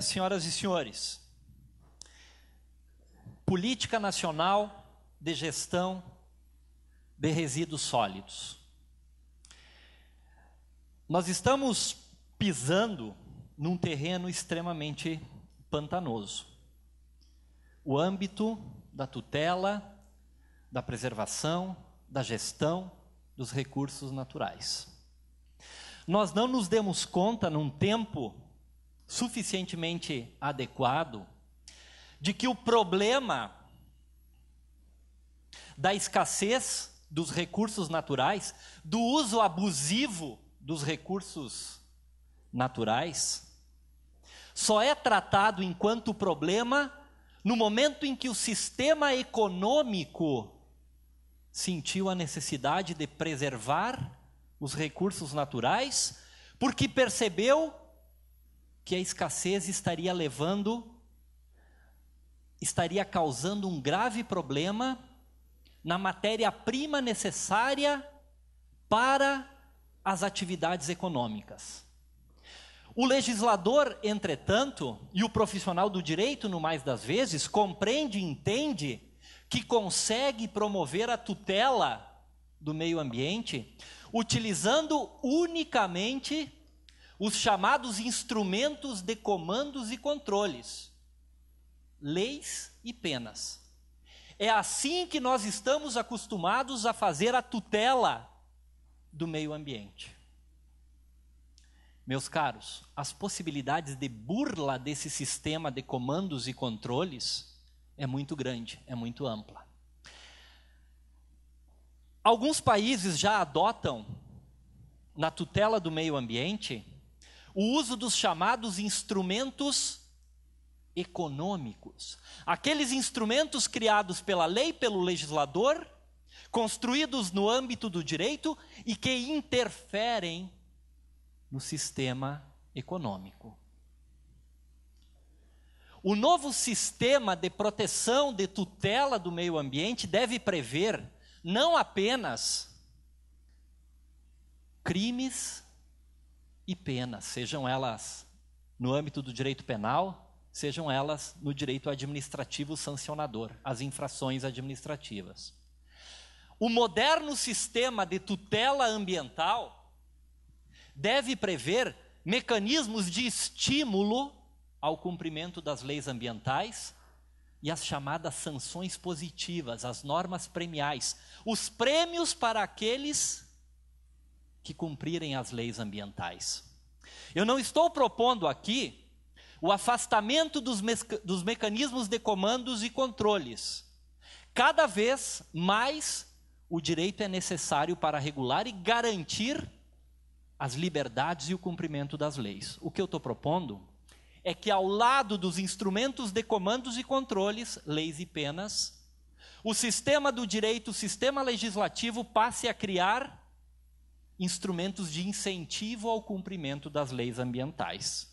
senhoras e senhores, Política Nacional de Gestão de Resíduos Sólidos. Nós estamos pisando num terreno extremamente pantanoso. O âmbito da tutela, da preservação, da gestão dos recursos naturais. Nós não nos demos conta, num tempo suficientemente adequado, de que o problema da escassez dos recursos naturais, do uso abusivo dos recursos naturais, só é tratado enquanto problema no momento em que o sistema econômico sentiu a necessidade de preservar os recursos naturais, porque percebeu que a escassez estaria causando um grave problema na matéria-prima necessária para as atividades econômicas. O legislador, entretanto, e o profissional do direito, no mais das vezes, compreende e entende que consegue promover a tutela do meio ambiente utilizando unicamente os chamados instrumentos de comandos e controles, leis e penas. É assim que nós estamos acostumados a fazer a tutela do meio ambiente. Meus caros, as possibilidades de burla desse sistema de comandos e controles é muito grande, é muito ampla. Alguns países já adotam, na tutela do meio ambiente, o uso dos chamados instrumentos econômicos. Aqueles instrumentos criados pela lei, pelo legislador, construídos no âmbito do direito e que interferem no sistema econômico. O novo sistema de proteção, de tutela do meio ambiente deve prever não apenas crimes e penas, sejam elas no âmbito do direito penal, sejam elas no direito administrativo sancionador, as infrações administrativas. O moderno sistema de tutela ambiental deve prever mecanismos de estímulo ao cumprimento das leis ambientais e as chamadas sanções positivas, as normas premiais, os prêmios para aqueles que cumprirem as leis ambientais. Eu não estou propondo aqui o afastamento dos mecanismos de comandos e controles. Cada vez mais o direito é necessário para regular e garantir as liberdades e o cumprimento das leis. O que eu estou propondo é que, ao lado dos instrumentos de comandos e controles, leis e penas, o sistema do direito, o sistema legislativo passe a criar instrumentos de incentivo ao cumprimento das leis ambientais.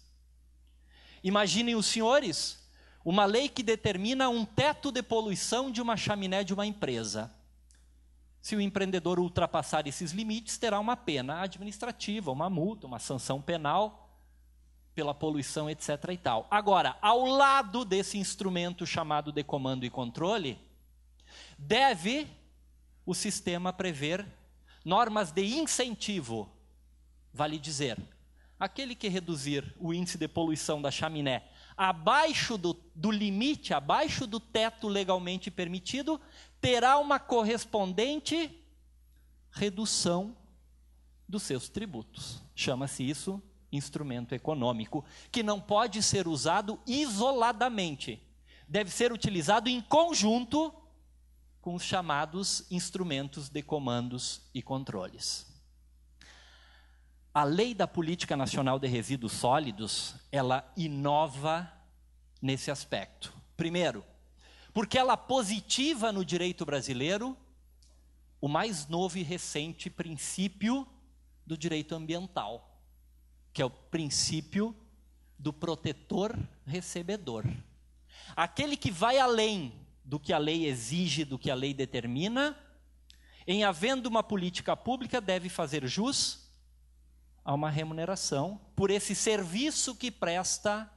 Imaginem os senhores uma lei que determina um teto de poluição de uma chaminé de uma empresa. Se o empreendedor ultrapassar esses limites, terá uma pena administrativa, uma multa, uma sanção penal pela poluição, etc. e tal. Agora, ao lado desse instrumento chamado de comando e controle, deve o sistema prever normas de incentivo. Vale dizer, aquele que reduzir o índice de poluição da chaminé abaixo do limite, abaixo do teto legalmente permitido, terá uma correspondente redução dos seus tributos. Chama-se isso instrumento econômico, que não pode ser usado isoladamente. Deve ser utilizado em conjunto com os chamados instrumentos de comandos e controles. A Lei da Política Nacional de Resíduos Sólidos, ela inova nesse aspecto. Primeiro, porque ela positiva no direito brasileiro o mais novo e recente princípio do direito ambiental, que é o princípio do protetor-recebedor. Aquele que vai além do que a lei exige, do que a lei determina, em havendo uma política pública, deve fazer jus a uma remuneração por esse serviço que presta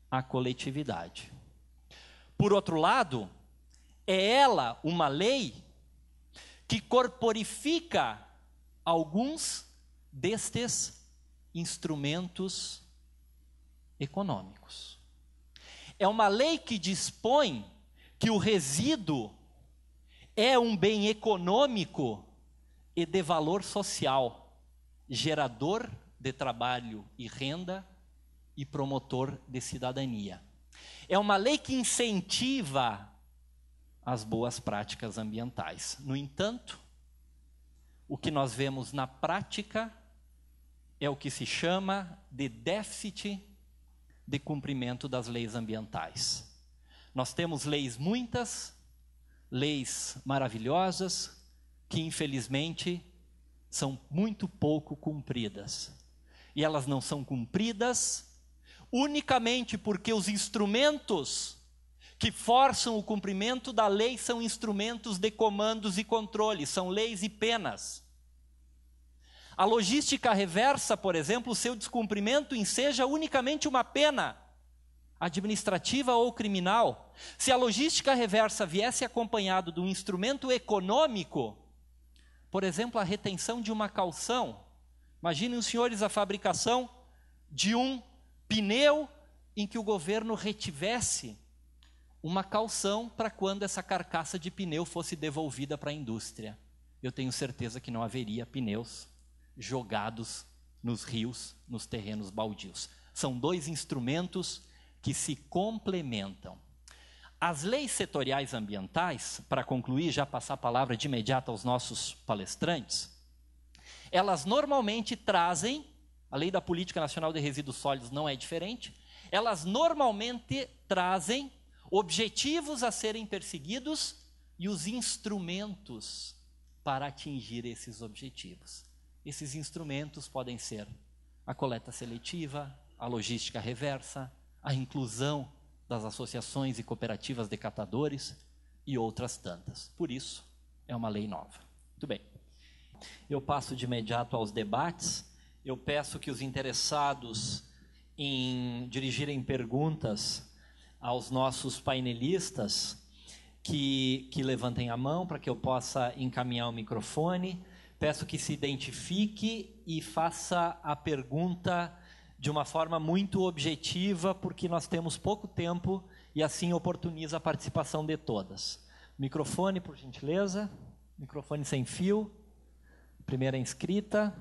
à coletividade. Por outro lado, é ela uma lei que corporifica alguns destes instrumentos econômicos. É uma lei que dispõe que o resíduo é um bem econômico e de valor social, gerador de trabalho e renda e promotor de cidadania. É uma lei que incentiva as boas práticas ambientais. No entanto, o que nós vemos na prática é o que se chama de déficit de cumprimento das leis ambientais. Nós temos leis muitas, leis maravilhosas, que infelizmente são muito pouco cumpridas. E elas não são cumpridas unicamente porque os instrumentos que forçam o cumprimento da lei são instrumentos de comandos e controles, são leis e penas. A logística reversa, por exemplo, o seu descumprimento enseja unicamente uma pena administrativa ou criminal. Se a logística reversa viesse acompanhado de um instrumento econômico, por exemplo, a retenção de uma caução. Imaginem os senhores a fabricação de um pneu em que o governo retivesse uma caução para quando essa carcaça de pneu fosse devolvida para a indústria. Eu tenho certeza que não haveria pneus jogados nos rios, nos terrenos baldios. São dois instrumentos que se complementam. As leis setoriais ambientais, para concluir, já passar a palavra de imediato aos nossos palestrantes, elas normalmente trazem, a Lei da Política Nacional de Resíduos Sólidos não é diferente, elas normalmente trazem objetivos a serem perseguidos e os instrumentos para atingir esses objetivos. Esses instrumentos podem ser a coleta seletiva, a logística reversa, a inclusão das associações e cooperativas de catadores e outras tantas. Por isso, é uma lei nova. Muito bem. Eu passo de imediato aos debates. Eu peço que os interessados em dirigirem perguntas aos nossos painelistas que levantem a mão para que eu possa encaminhar o microfone. Peço que se identifique e faça a pergunta de uma forma muito objetiva, porque nós temos pouco tempo e assim oportuniza a participação de todas. Microfone, por gentileza. Microfone sem fio. Primeira inscrita.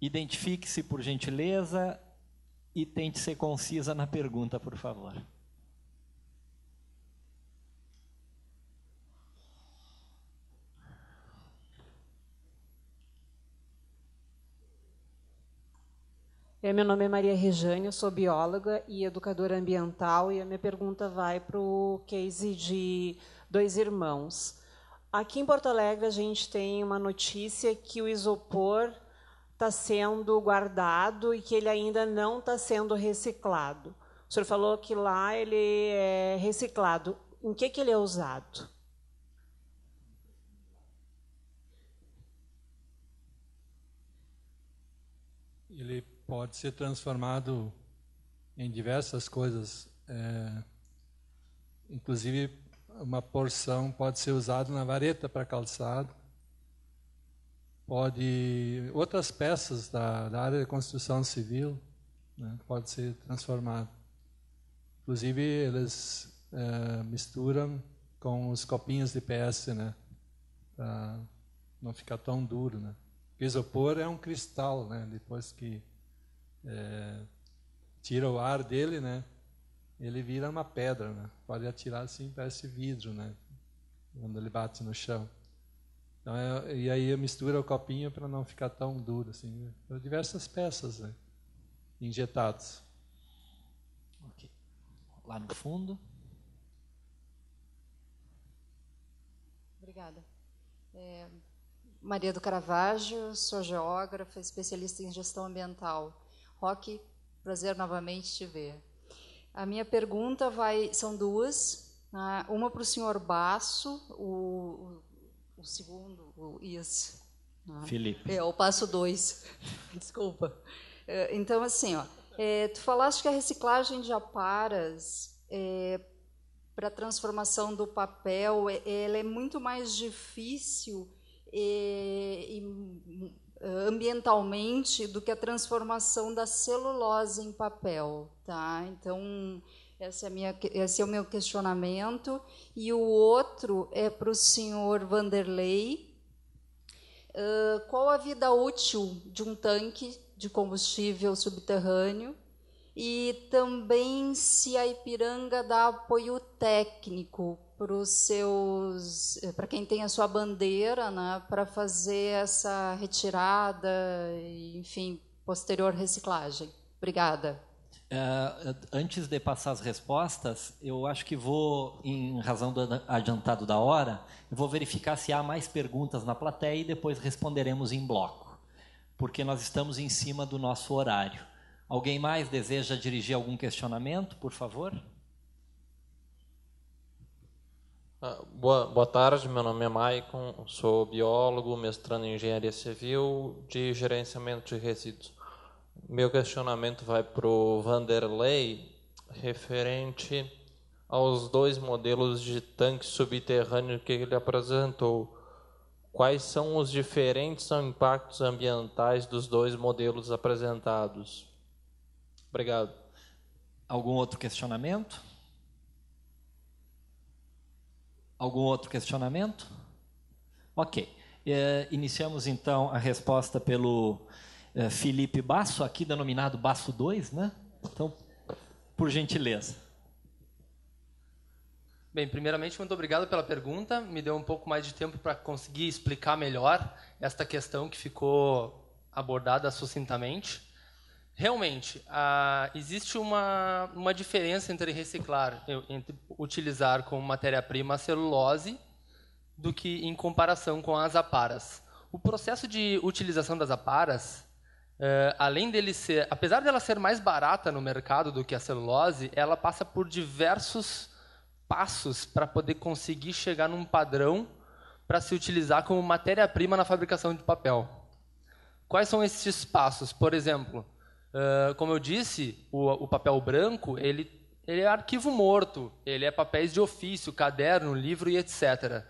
Identifique-se, por gentileza, e tente ser concisa na pergunta, por favor. Meu nome é Maria Rejane, eu sou bióloga e educadora ambiental, e a minha pergunta vai para o case de dois irmãos. Aqui em Porto Alegre, a gente tem uma notícia que o isopor está sendo guardado e que ele ainda não está sendo reciclado. O senhor falou que lá ele é reciclado. Em que ele é usado? Ele pode ser transformado em diversas coisas, inclusive uma porção pode ser usada na vareta para calçado, outras peças da área de construção civil, né, pode ser transformado. Inclusive eles misturam com os copinhos de PS, né, para não ficar tão duro, né. O isopor é um cristal, né, depois que tira o ar dele, né, ele vira uma pedra, né, pode atirar assim, parece vidro, né, quando ele bate no chão. Então, e aí mistura o copinho para não ficar tão duro, assim, né, diversas peças, né, injetadas. Okay. Lá no fundo. Obrigada. Maria do Caravaggio, sou geógrafa, especialista em gestão ambiental. Roque, prazer novamente te ver. A minha pergunta são duas. Uma para o senhor Basso, o segundo, Felipe. É o passo 2. Desculpa. Então, assim, tu falaste que a reciclagem de aparas para a transformação do papel ela é muito mais difícil ambientalmente do que a transformação da celulose em papel, tá? Então, esse é o meu questionamento. E o outro é para o senhor Vanderlei. Qual a vida útil de um tanque de combustível subterrâneo? E também se a Ipiranga dá apoio técnico para quem tem a sua bandeira, né, para fazer essa retirada e, enfim, posterior reciclagem. Obrigada. Antes de passar as respostas, eu acho que vou, em razão do adiantado da hora, eu vou verificar se há mais perguntas na plateia e depois responderemos em bloco, porque nós estamos em cima do nosso horário. Alguém mais deseja dirigir algum questionamento, por favor? Boa tarde, meu nome é Maicon, sou biólogo, mestrando em Engenharia Civil de Gerenciamento de Resíduos. Meu questionamento vai para o Vanderlei, referente aos 2 modelos de tanque subterrâneo que ele apresentou. Quais são os diferentes impactos ambientais dos 2 modelos apresentados? Obrigado. Algum outro questionamento? Algum outro questionamento? Ok. Iniciamos, então, a resposta pelo Felipe Basso, aqui denominado Basso 2, né? Então, por gentileza. Bem, primeiramente, muito obrigado pela pergunta. Me deu um pouco mais de tempo para conseguir explicar melhor esta questão que ficou abordada sucintamente. Realmente, existe uma diferença entre reciclar, entre utilizar como matéria-prima a celulose, do que em comparação com as aparas. O processo de utilização das aparas, além dele ser, apesar dela ser mais barata no mercado do que a celulose, ela passa por diversos passos para poder conseguir chegar num padrão para se utilizar como matéria-prima na fabricação de papel. Quais são esses passos? Por exemplo, como eu disse, o papel branco ele é arquivo morto, ele é papéis de ofício, caderno, livro e etc.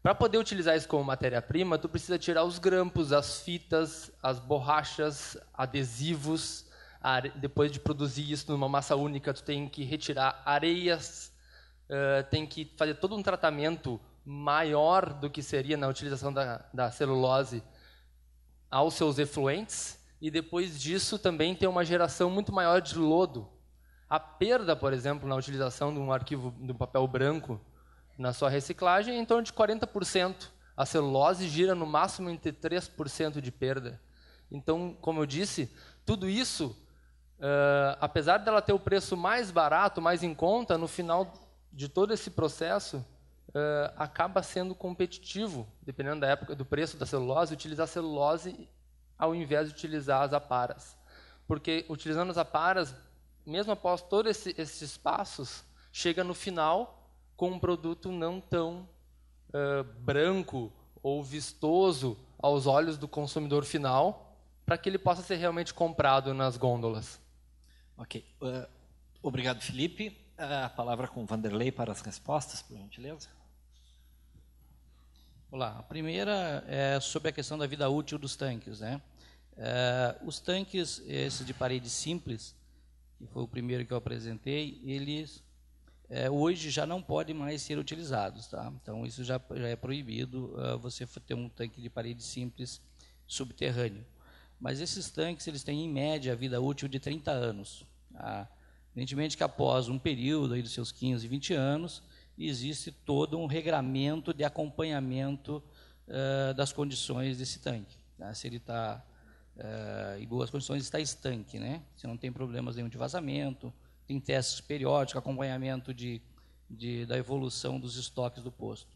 Para poder utilizar isso como matéria-prima, tu precisa tirar os grampos, as fitas, as borrachas, adesivos. Depois de produzir isso numa massa única, tu tem que retirar areias, tem que fazer todo um tratamento maior do que seria na utilização da celulose aos seus efluentes. E depois disso também tem uma geração muito maior de lodo. A perda, por exemplo, na utilização de um arquivo de um papel branco na sua reciclagem é em torno de 40%. A celulose gira no máximo entre 3% de perda. Então, como eu disse, tudo isso, apesar dela ter o preço mais barato, mais em conta, no final de todo esse processo, acaba sendo competitivo, dependendo da época do preço da celulose, utilizar a celulose ao invés de utilizar as aparas. Porque utilizando as aparas, mesmo após todos esses passos, chega no final com um produto não tão branco ou vistoso aos olhos do consumidor final, para que ele possa ser realmente comprado nas gôndolas. Ok. Obrigado, Felipe. A palavra com o Vanderlei para as respostas, por gentileza. Olá. A primeira é sobre a questão da vida útil dos tanques, né? Os tanques, esse de parede simples, que foi o primeiro que eu apresentei, eles hoje já não podem mais ser utilizados, tá? Então isso já é proibido, você ter um tanque de parede simples subterrâneo. Mas esses tanques, eles têm em média a vida útil de 30 anos. Tá? Evidentemente que após um período aí dos seus 15, 20 anos, existe todo um regramento de acompanhamento das condições desse tanque. Tá? Se ele está em boas condições, está estanque, né? Se não tem problemas nenhum de vazamento, tem testes periódicos, acompanhamento da evolução dos estoques do posto.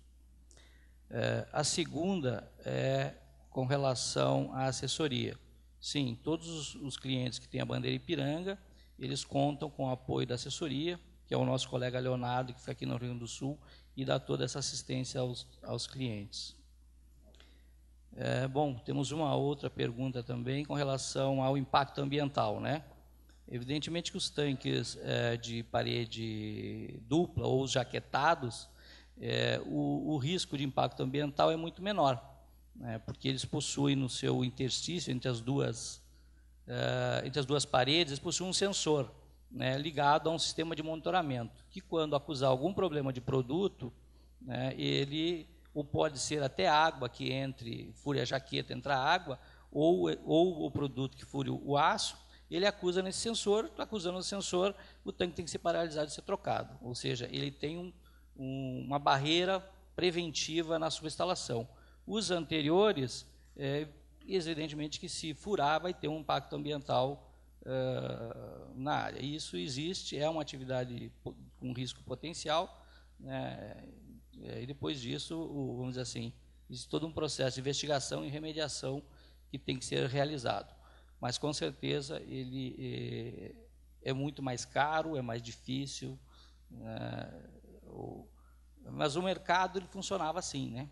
A segunda é com relação à assessoria. Sim, todos os clientes que têm a bandeira Ipiranga, eles contam com o apoio da assessoria, que é o nosso colega Leonardo, que fica aqui no Rio Grande do Sul, e dá toda essa assistência aos clientes. Bom, temos uma outra pergunta também com relação ao impacto ambiental, né? Evidentemente que os tanques de parede dupla ou os jaquetados, o risco de impacto ambiental é muito menor, né? Porque eles possuem no seu interstício, entre as duas paredes, eles possuem um sensor, né, ligado a um sistema de monitoramento, que quando acusar algum problema de produto, né, ele... ou pode ser até água que fure a jaqueta, entra água, ou o produto que fure o aço, ele acusa nesse sensor, acusando o sensor, o tanque tem que ser paralisado e ser trocado. Ou seja, ele tem uma barreira preventiva na sua instalação. Os anteriores, evidentemente que se furar, vai ter um impacto ambiental na área. Isso existe, é uma atividade com risco potencial, né? E depois disso, vamos dizer assim, existe todo um processo de investigação e remediação que tem que ser realizado. Mas, com certeza, ele é muito mais caro, é mais difícil, mas o mercado ele funcionava assim, né?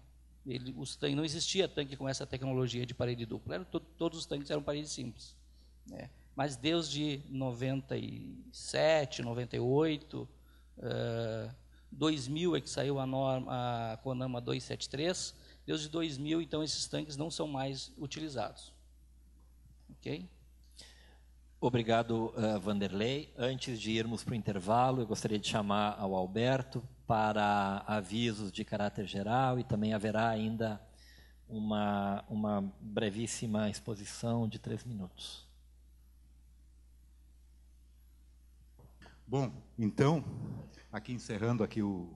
Não existia tanque com essa tecnologia de parede dupla, todos os tanques eram paredes simples, né? Mas desde 97, 98... 2000 é que saiu a norma, a CONAMA 273, desde 2000, então, esses tanques não são mais utilizados. Ok? Obrigado, Vanderlei. Antes de irmos para o intervalo, eu gostaria de chamar ao Alberto para avisos de caráter geral e também haverá ainda uma brevíssima exposição de 3 minutos. Bom, então... Aqui encerrando aqui o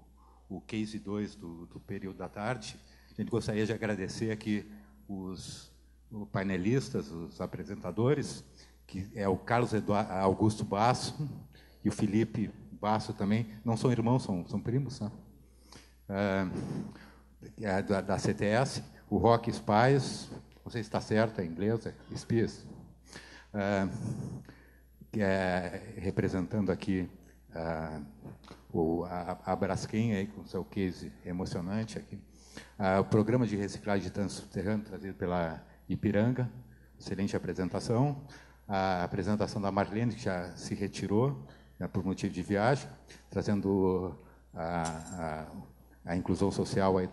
case 2 do período da tarde, a gente gostaria de agradecer aqui os painelistas, os apresentadores, que é o Carlos Augusto Basso e o Felipe Basso também, não são irmãos, são primos, né? Da CTS, o Roque Spies, não sei se está certo, é inglês, Spies, representando aqui a Braskem aí com seu case emocionante aqui, o programa de reciclagem de trânsito subterrâneo trazido pela Ipiranga, excelente apresentação, a apresentação da Marlene, que já se retirou, né, por motivo de viagem, trazendo a inclusão social aí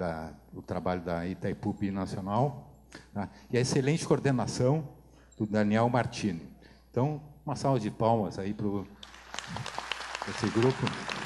do trabalho da Itaipu Binacional, tá? E a excelente coordenação do Daniel Martini. Então, uma salva de palmas aí para esse grupo.